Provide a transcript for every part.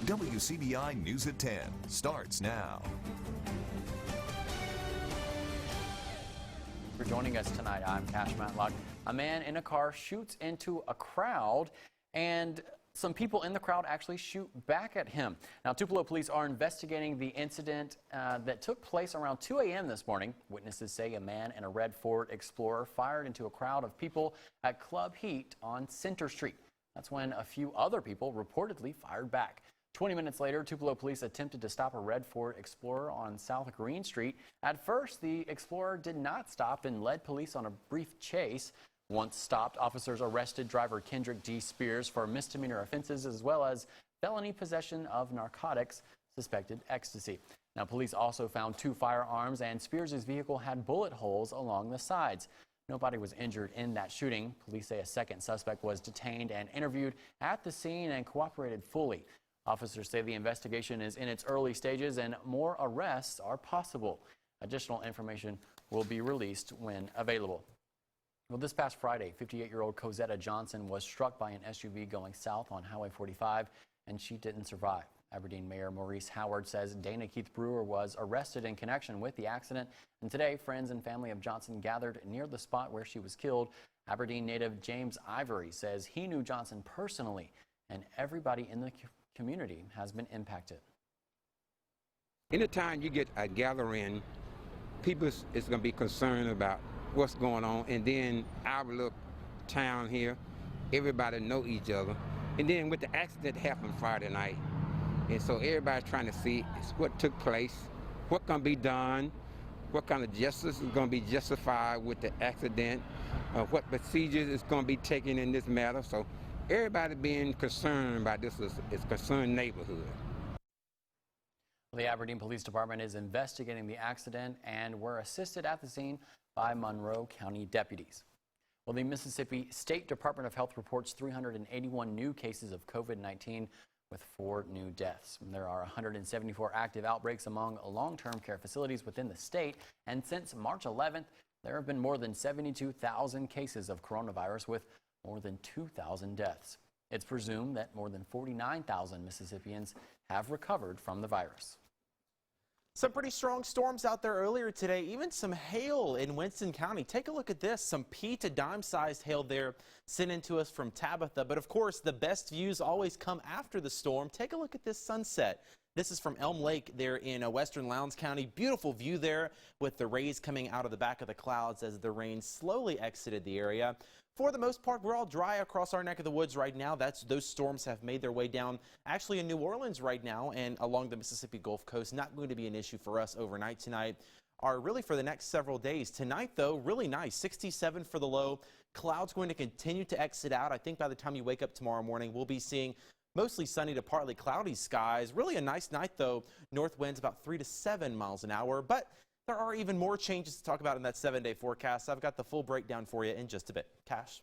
WCBI News at 10 starts now. For joining us tonight, I'm Cash Matlock. A man in a car shoots into a crowd, and some people in the crowd actually shoot back at him. Now, Tupelo police are investigating the incident that took place around 2 a.m. this morning. Witnesses say a man in a red Ford Explorer fired into a crowd of people at Club Heat on Center Street. That's when a few other people reportedly fired back. 20 minutes later, Tupelo police attempted to stop a red Ford Explorer on South Green Street. At first, the Explorer did not stop and led police on a brief chase. Once stopped, officers arrested driver Kendrick D. Spears for misdemeanor offenses as well as felony possession of narcotics, suspected ecstasy. Now, police also found 2 firearms, and Spears' vehicle had bullet holes along the sides. Nobody was injured in that shooting. Police say a second suspect was detained and interviewed at the scene and cooperated fully. Officers say the investigation is in its early stages and more arrests are possible. Additional information will be released when available. Well, this past Friday, 58-year-old Cosetta Johnson was struck by an SUV going south on Highway 45, and she didn't survive. Aberdeen Mayor Maurice Howard says Dana Keith Brewer was arrested in connection with the accident, and today friends and family of Johnson gathered near the spot where she was killed. Aberdeen native James Ivory says he knew Johnson personally, and everybody in the community has been impacted. Anytime you get a gathering, people is going to be concerned about what's going on, and then our little town here, everybody know each other. And then with the accident that happened Friday night, and so everybody's trying to see what took place, what can be done, what kind of justice is going to be justified with the accident, what procedures is going to be taken in this matter. So everybody being concerned about this is concerned neighborhood. The Aberdeen Police Department is investigating the accident and were assisted at the scene by Monroe County deputies. Well, the Mississippi State Department of Health reports 381 new cases of COVID-19 with 4 new deaths. There are 174 active outbreaks among long-term care facilities within the state, and since March 11th, there have been more than 72,000 cases of coronavirus with more than 2,000 deaths. It's presumed that more than 49,000 Mississippians have recovered from the virus. Some pretty strong storms out there earlier today, even some hail in Winston County. Take a look at this, some pea to dime sized hail there sent in to us from Tabitha. But of course, the best views always come after the storm. Take a look at this sunset. This is from Elm Lake there in western Lowndes County. Beautiful view there with the rays coming out of the back of the clouds as the rain slowly exited the area. For the most part, we're all dry across our neck of the woods right now. Those storms have made their way down actually in New Orleans right now and along the Mississippi Gulf Coast. Not going to be an issue for us overnight tonight or really for the next several days. Tonight, though, really nice. 67 for the low. Clouds going to continue to exit out. I think by the time you wake up tomorrow morning, we'll be seeing mostly sunny to partly cloudy skies. Really a nice night, though. North winds about 3 to 7 miles an hour. But there are even more changes to talk about in that 7-day forecast. I've got the full breakdown for you in just a bit. Cash.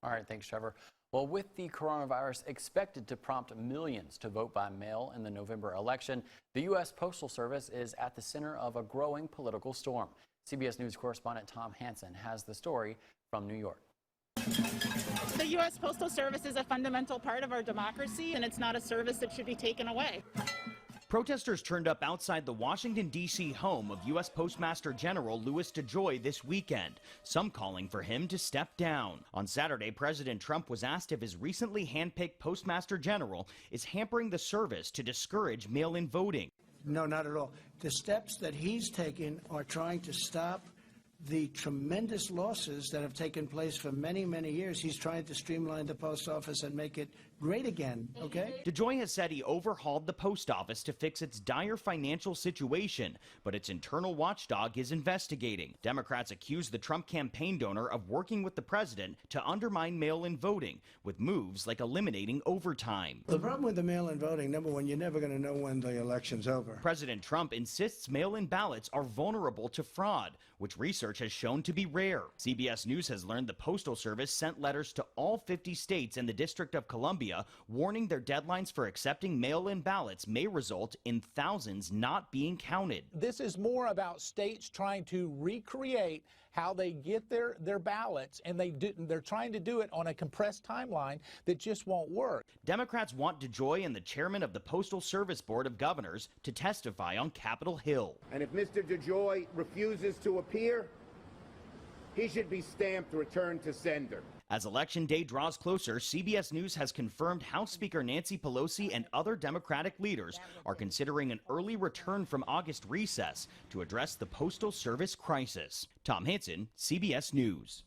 All right, thanks, Trevor. Well, with the coronavirus expected to prompt millions to vote by mail in the November election, the U.S. Postal Service is at the center of a growing political storm. CBS News correspondent Tom Hansen has the story from New York. The U.S. Postal Service is a fundamental part of our democracy, and it's not a service that should be taken away. Protesters turned up outside the Washington, D.C. home of U.S. Postmaster General Louis DeJoy this weekend, some calling for him to step down. On Saturday, President Trump was asked if his recently handpicked Postmaster General is hampering the service to discourage mail-in voting. No, not at all. The steps that he's taken are trying to stop the tremendous losses that have taken place for many, many years. He's trying to streamline the post office and make it great again, okay? DeJoy has said he overhauled the post office to fix its dire financial situation, but its internal watchdog is investigating. Democrats accuse the Trump campaign donor of working with the president to undermine mail-in voting with moves like eliminating overtime. The problem with the mail-in voting, number one, you're never going to know when the election's over. President Trump insists mail-in ballots are vulnerable to fraud, which research has shown to be rare. CBS News has learned the Postal Service sent letters to all 50 states and the District of Columbia Columbia, warning their deadlines for accepting mail-in ballots may result in thousands not being counted. This is more about states trying to recreate how they get their ballots, and they're trying to do it on a compressed timeline that just won't work. Democrats want DeJoy and the chairman of the Postal Service Board of Governors to testify on Capitol Hill. And if Mr. DeJoy refuses to appear, he should be stamped return to sender. As Election Day draws closer, CBS News has confirmed House Speaker Nancy Pelosi and other Democratic leaders are considering an early return from August recess to address the Postal Service crisis. Tom Hansen, CBS News.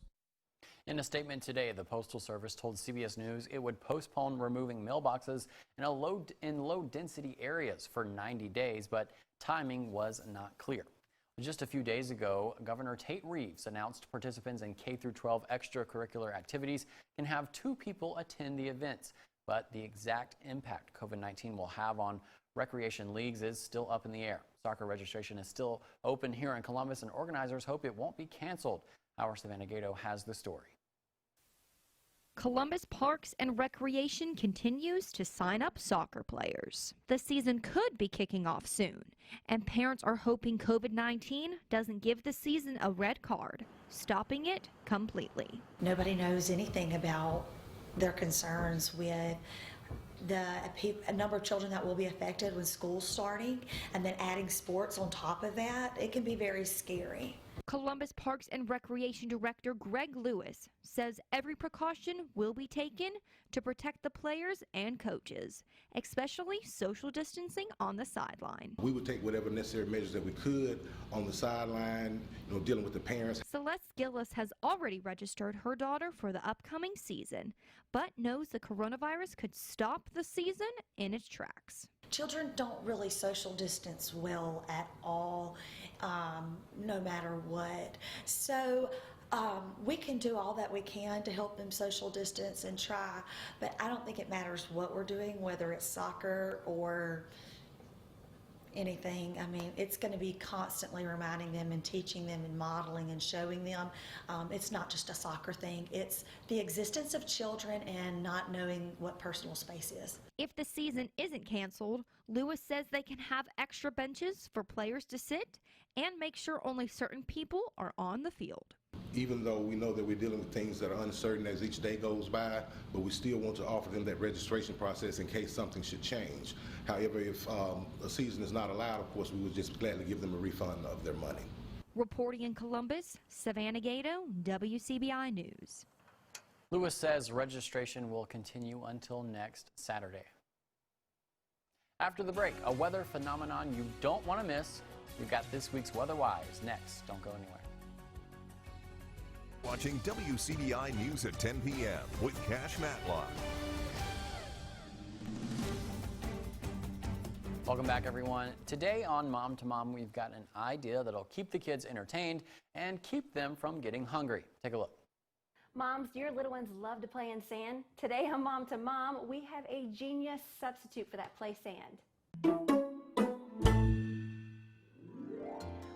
In a statement today, the Postal Service told CBS News it would postpone removing mailboxes in low-density areas for 90 days, but timing was not clear. Just a few days ago, Governor Tate Reeves announced participants in K-12 extracurricular activities can have 2 people attend the events. But the exact impact COVID-19 will have on recreation leagues is still up in the air. Soccer registration is still open here in Columbus, and organizers hope it won't be canceled. Our Savannah Gato has the story. Columbus Parks and Recreation continues to sign up soccer players. The season could be kicking off soon, and parents are hoping COVID-19 doesn't give the season a red card, stopping it completely. Nobody knows anything about their concerns with a number of children that will be affected when school's starting, and then adding sports on top of that. It can be very scary. Columbus Parks and Recreation Director Greg Lewis says every precaution will be taken to protect the players and coaches, especially social distancing on the sideline. We would take whatever necessary measures that we could on the sideline, dealing with the parents. Celeste Gillis has already registered her daughter for the upcoming season, but knows the coronavirus could stop the season in its tracks. Children don't really social distance well at all, no matter what. So we can do all that we can to help them social distance and try, but I don't think it matters what we're doing, whether it's soccer or anything. I mean, it's going to be constantly reminding them and teaching them and modeling and showing them. It's not just a soccer thing. It's the existence of children and not knowing what personal space is. If the season isn't canceled, Lewis says they can have extra benches for players to sit and make sure only certain people are on the field. Even though we know that we're dealing with things that are uncertain as each day goes by, but we still want to offer them that registration process in case something should change. However, if a season is not allowed, of course, we would just gladly give them a refund of their money. Reporting in Columbus, Savannah Gato, WCBI News. Lewis says registration will continue until next Saturday. After the break, a weather phenomenon you don't want to miss. We've got this week's Weather Wise next. Don't go anywhere. Watching WCBI News at 10 p.m. with Cash Matlock. Welcome back, everyone. Today on Mom to Mom, we've got an idea that'll keep the kids entertained and keep them from getting hungry. Take a look. Moms, do your little ones love to play in sand? Today on Mom to Mom, we have a genius substitute for that play sand.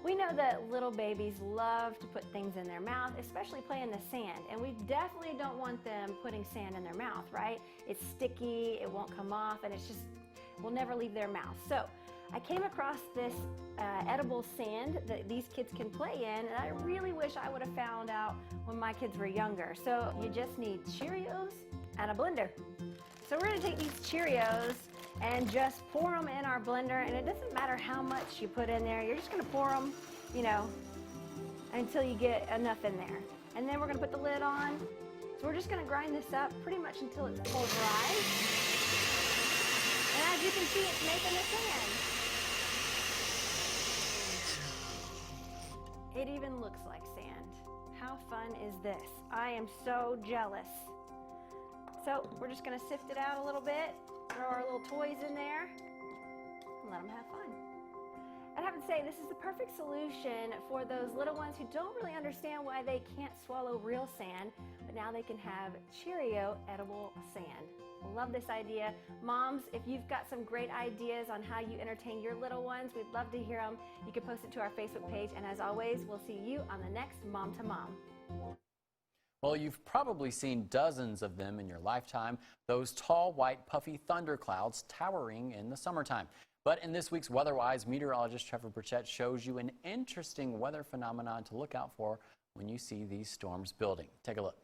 We know that little babies love to put things in their mouth, especially play in the sand, and we definitely don't want them putting sand in their mouth, right? It's sticky, it won't come off, and it's just will never leave their mouth. So I came across this edible sand that these kids can play in, and I really wish I would have found out when my kids were younger. So you just need Cheerios and a blender. So we're gonna take these Cheerios and just pour them in our blender, and it doesn't matter how much you put in there. You're just gonna pour them, until you get enough in there. And then we're gonna put the lid on. So we're just gonna grind this up pretty much until it's pulverized. And as you can see, it's making the sand. It even looks like sand. How fun is this? I am so jealous. So we're just gonna sift it out a little bit, throw our little toys in there, and let them have fun. I'd have to say this is the perfect solution for those little ones who don't really understand why they can't swallow real sand, but now they can have Cheerio edible sand. Love this idea. Moms, if you've got some great ideas on how you entertain your little ones, we'd love to hear them. You can post it to our Facebook page, and as always, we'll see you on the next Mom to Mom. Well, you've probably seen dozens of them in your lifetime, those tall, white, puffy thunderclouds towering in the summertime. But in this week's WeatherWise, meteorologist Trevor Burchett shows you an interesting weather phenomenon to look out for when you see these storms building. Take a look.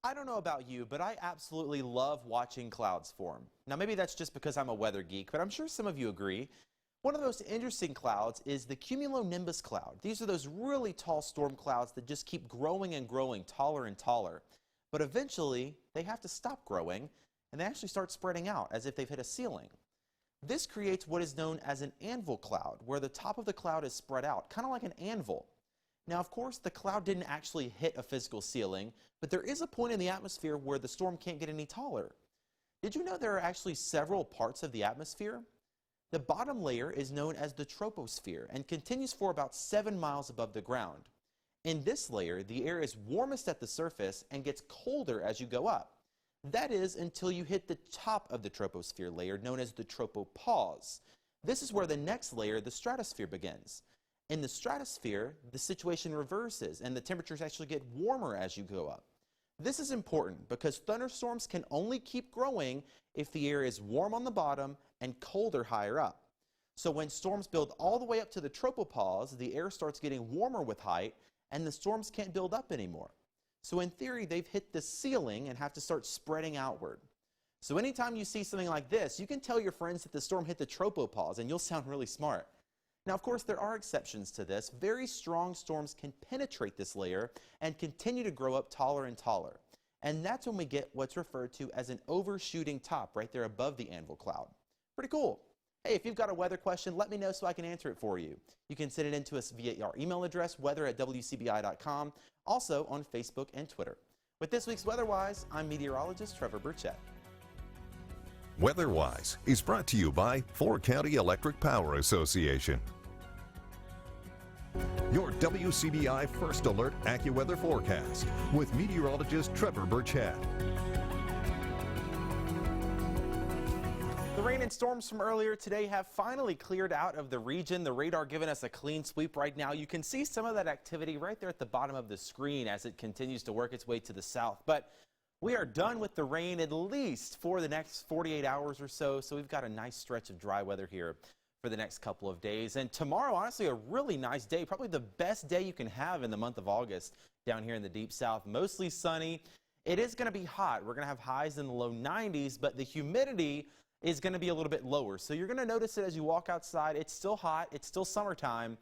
I don't know about you, but I absolutely love watching clouds form. Now, maybe that's just because I'm a weather geek, but I'm sure some of you agree. One of the most interesting clouds is the cumulonimbus cloud. These are those really tall storm clouds that just keep growing and growing, taller and taller. But eventually, they have to stop growing, and they actually start spreading out as if they've hit a ceiling. This creates what is known as an anvil cloud, where the top of the cloud is spread out, kind of like an anvil. Now, of course, the cloud didn't actually hit a physical ceiling, but there is a point in the atmosphere where the storm can't get any taller. Did you know there are actually several parts of the atmosphere? The bottom layer is known as the troposphere and continues for about 7 miles above the ground. In this layer, the air is warmest at the surface and gets colder as you go up. That is until you hit the top of the troposphere layer, known as the tropopause. This is where the next layer, the stratosphere, begins. In the stratosphere, the situation reverses and the temperatures actually get warmer as you go up. This is important because thunderstorms can only keep growing if the air is warm on the bottom and colder higher up. So when storms build all the way up to the tropopause, the air starts getting warmer with height and the storms can't build up anymore. So in theory, they've hit the ceiling and have to start spreading outward. So anytime you see something like this, you can tell your friends that the storm hit the tropopause and you'll sound really smart. Now, of course, there are exceptions to this. Very strong storms can penetrate this layer and continue to grow up taller and taller. And that's when we get what's referred to as an overshooting top right there above the anvil cloud. Pretty cool. Hey, if you've got a weather question, let me know so I can answer it for you. You can send it in to us via our email address, weather@wcbi.com, also on Facebook and Twitter. With this week's WeatherWise, I'm meteorologist Trevor Burchett. WeatherWise is brought to you by Fort County Electric Power Association. Your WCBI First Alert AccuWeather forecast with meteorologist Trevor Burchett. The rain and storms from earlier today have finally cleared out of the region. The radar giving us a clean sweep right now. You can see some of that activity right there at the bottom of the screen as it continues to work its way to the south. But we are done with the rain at least for the next 48 hours or so. So we've got a nice stretch of dry weather here for the next couple of days. And tomorrow, honestly, a really nice day. Probably the best day you can have in the month of August down here in the deep south. Mostly sunny. It is going to be hot. We're going to have highs in the low 90s, but the humidity is going to be a little bit lower. So you're going to notice it as you walk outside. It's still hot. It's still summertime,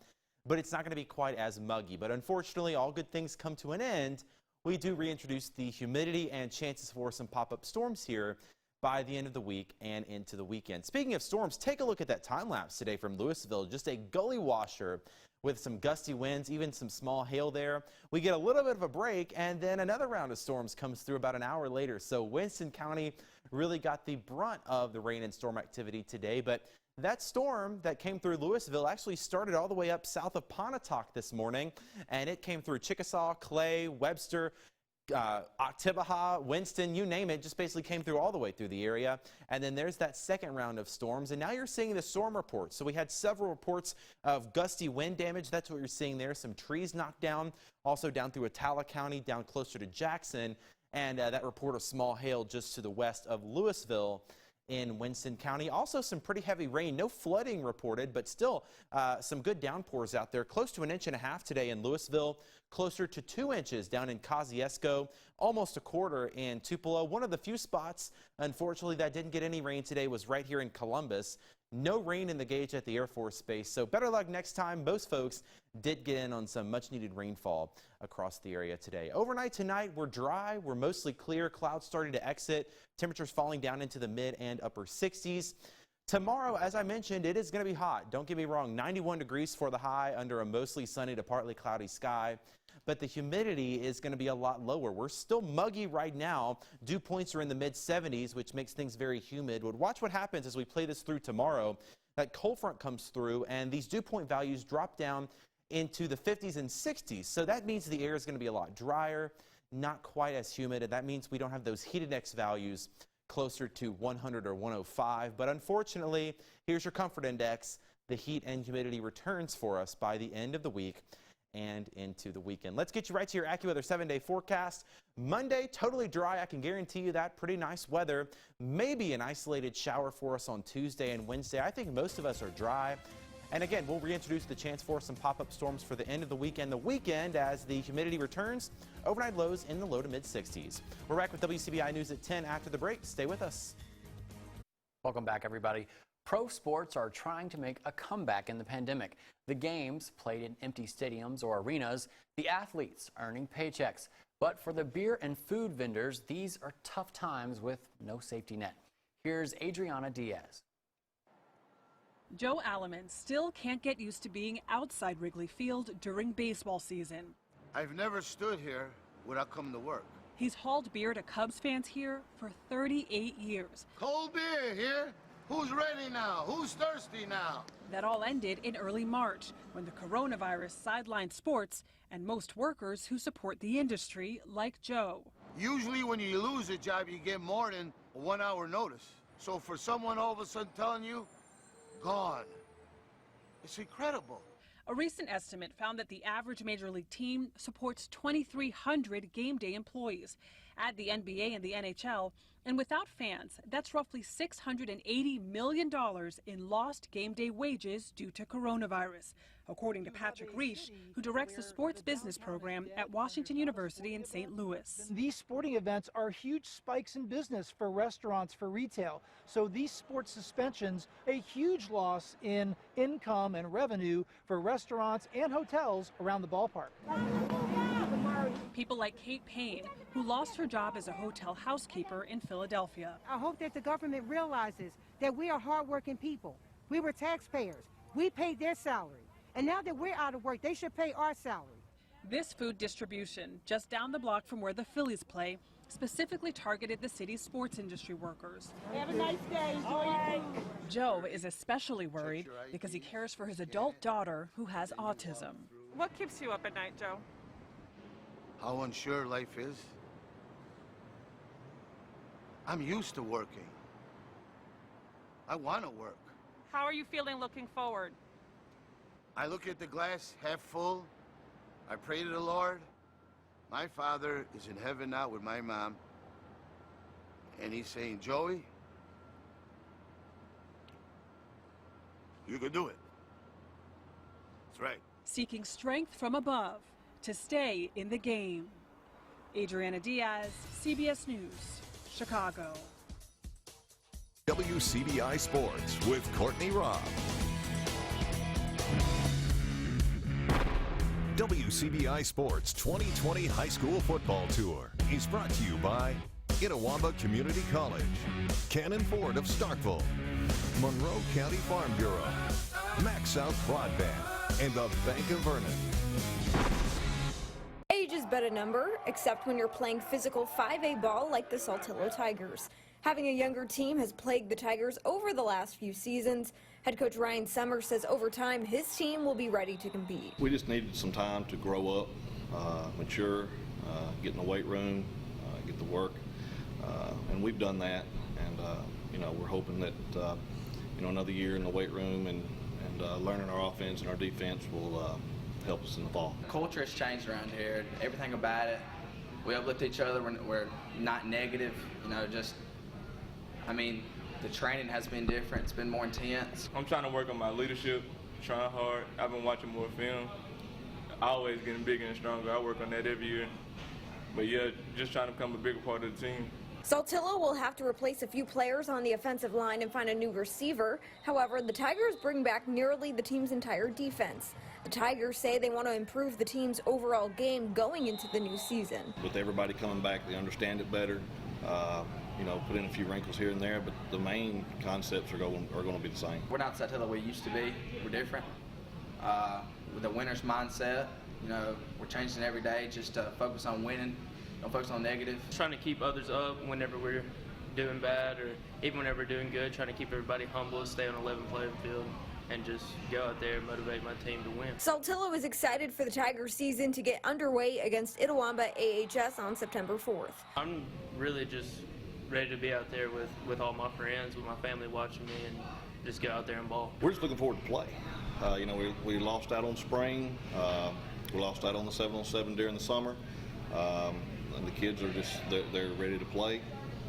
but it's not going to be quite as muggy. But unfortunately, all good things come to an end. We do reintroduce the humidity and chances for some pop-up storms here by the end of the week and into the weekend. Speaking of storms, take a look at that time lapse today from Louisville. Just a gully washer with some gusty winds, even some small hail there. We get a little bit of a break, and then another round of storms comes through about an hour later. So Winston County really got the brunt of the rain and storm activity today, but that storm that came through Louisville actually started all the way up south of Pontotoc this morning, and it came through Chickasaw, Clay, Webster, Oktibbeha, Winston, you name it, just basically came through all the way through the area. And then there's that second round of storms, and now you're seeing the storm reports. So we had several reports of gusty wind damage. That's what you're seeing there. Some trees knocked down, also down through Attala County, down closer to Jackson, and that report of small hail just to the west of Louisville in Winston County. Also some pretty heavy rain. No flooding reported, but still some good downpours out there. Close to 1.5 inches today in Louisville, closer to 2 inches down in Kosciuszko, almost a quarter in Tupelo. One of the few spots, unfortunately, that didn't get any rain today was right here in Columbus. No rain in the gauge at the Air Force Base, so better luck next time. Most folks did get in on some much-needed rainfall across the area today. Overnight tonight, we're dry. We're mostly clear. Clouds starting to exit. Temperatures falling down into the mid and upper 60s. Tomorrow, as I mentioned, it is going to be hot. Don't get me wrong, 91 degrees for the high under a mostly sunny to partly cloudy sky. But the humidity is going to be a lot lower. We're still muggy right now. Dew points are in the mid-70s, which makes things very humid. But watch what happens as we play this through tomorrow. That cold front comes through, and these dew point values drop down into the 50s and 60s. So that means the air is going to be a lot drier, not quite as humid, and that means we don't have those heat index values closer to 100 or 105. But unfortunately, here's your comfort index. The heat and humidity returns for us by the end of the week and into the weekend. Let's get you right to your AccuWeather 7-day forecast. Monday, totally dry. I can guarantee you that. Pretty nice weather. Maybe an isolated shower for us on Tuesday and Wednesday. I think most of us are dry. And again, we'll reintroduce the chance for some pop-up storms for the end of the weekend. The weekend, as the humidity returns, overnight lows in the low to mid-60s. We're back with WCBI News at 10 after the break. Stay with us. Welcome back, everybody. Pro sports are trying to make a comeback in the pandemic. The games played in empty stadiums or arenas, the athletes earning paychecks. But for the beer and food vendors, these are tough times with no safety net. Here's Adriana Diaz. Joe Alleman still can't get used to being outside Wrigley Field during baseball season. I've never stood here without coming to work. He's hauled beer to Cubs fans here for 38 years. Cold beer here. Who's ready now? Who's thirsty now? That all ended in early March when the coronavirus sidelined sports and most workers who support the industry, like Joe. Usually when you lose a job, you get more than a 1 hour notice. So for someone all of a sudden telling you, gone, it's incredible. A recent estimate found that the average Major League team supports 2,300 game day employees. Add the NBA and the NHL, and without fans, that's roughly $680 million in lost game day wages due to coronavirus, according to Patrick Reich, who directs the sports business program at Washington University in St. Louis. These sporting events are huge spikes in business for restaurants, for retail. So these sports suspensions, a huge loss in income and revenue for restaurants and hotels around the ballpark. People like Kate Payne, who lost her job as a hotel housekeeper in Philadelphia. I hope that the government realizes that we are hardworking people. We were taxpayers. We paid their salary. And now that we're out of work, they should pay our salary. This food distribution, just down the block from where the Phillies play, specifically targeted the city's sports industry workers. Have a nice day. Enjoy your food. Joe is especially worried because he cares for his adult daughter who has autism. What keeps you up at night, Joe? How unsure life is. I'm used to working. I want to work. How are you feeling looking forward? I look at the glass half full. I pray to the Lord. My father is in heaven now with my mom. And he's saying, Joey, you can do it. That's right. Seeking strength from above to stay in the game. Adriana Diaz, CBS News, Chicago. WCBI Sports with Courtney Robb. WCBI Sports 2020 High School Football Tour is brought to you by Itawamba Community College, Cannon Ford of Starkville, Monroe County Farm Bureau, Max South Broadband, and the Bank of Vernon. Age is but a number, except when you're playing physical 5A ball like the Saltillo Tigers. Having a younger team has plagued the Tigers over the last few seasons. Head coach Ryan Summers says over time his team will be ready to compete. We just needed some time to grow up, mature, get in the weight room, get to work, and we've done that. And we're hoping that another year in the weight room and learning our offense and our defense will help us in the fall. Culture has changed around here. Everything about it, we uplift each other. We're not negative. The training has been different. It's been more intense. I'm trying to work on my leadership, trying hard. I've been watching more film. Always getting bigger and stronger. I work on that every year. But yeah, just trying to become a bigger part of the team. Saltillo will have to replace a few players on the offensive line and find a new receiver. However, the Tigers bring back nearly the team's entire defense. The Tigers say they want to improve the team's overall game going into the new season. With everybody coming back, they understand it better. Put in a few wrinkles here and there, but the main concepts are going to be the same. We're not Saltillo we used to be. We're different. With a winner's mindset, we're changing every day just to focus on winning, don't focus on negative. Trying to keep others up whenever we're doing bad or even whenever we're doing good, trying to keep everybody humble, stay on 11 playing field, and just go out there and motivate my team to win. Saltillo is excited for the Tigers season to get underway against Itawamba AHS on September 4th. I'm really just ready to be out there with all my friends, with my family watching me, and just go out there and ball. We're just looking forward to play. We lost out on spring. We lost out on the 7-on-7 during the summer. And the kids are just, they're ready to play.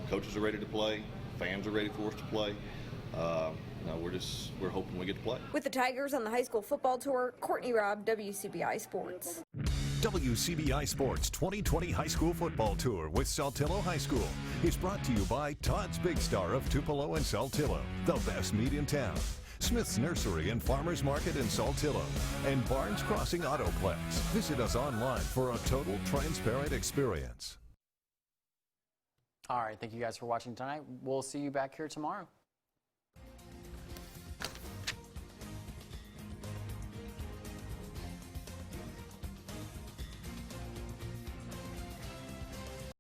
Coaches are ready to play. Fans are ready for us to play. We're hoping we get to play. With the Tigers on the high school football tour, Courtney Robb, WCBI Sports. WCBI Sports 2020 High School Football Tour with Saltillo High School is brought to you by Todd's Big Star of Tupelo and Saltillo, the best meat in town. Smith's Nursery and Farmers Market in Saltillo, and Barnes Crossing Autoplex. Visit us online for a total transparent experience. All right, thank you guys for watching tonight. We'll see you back here tomorrow.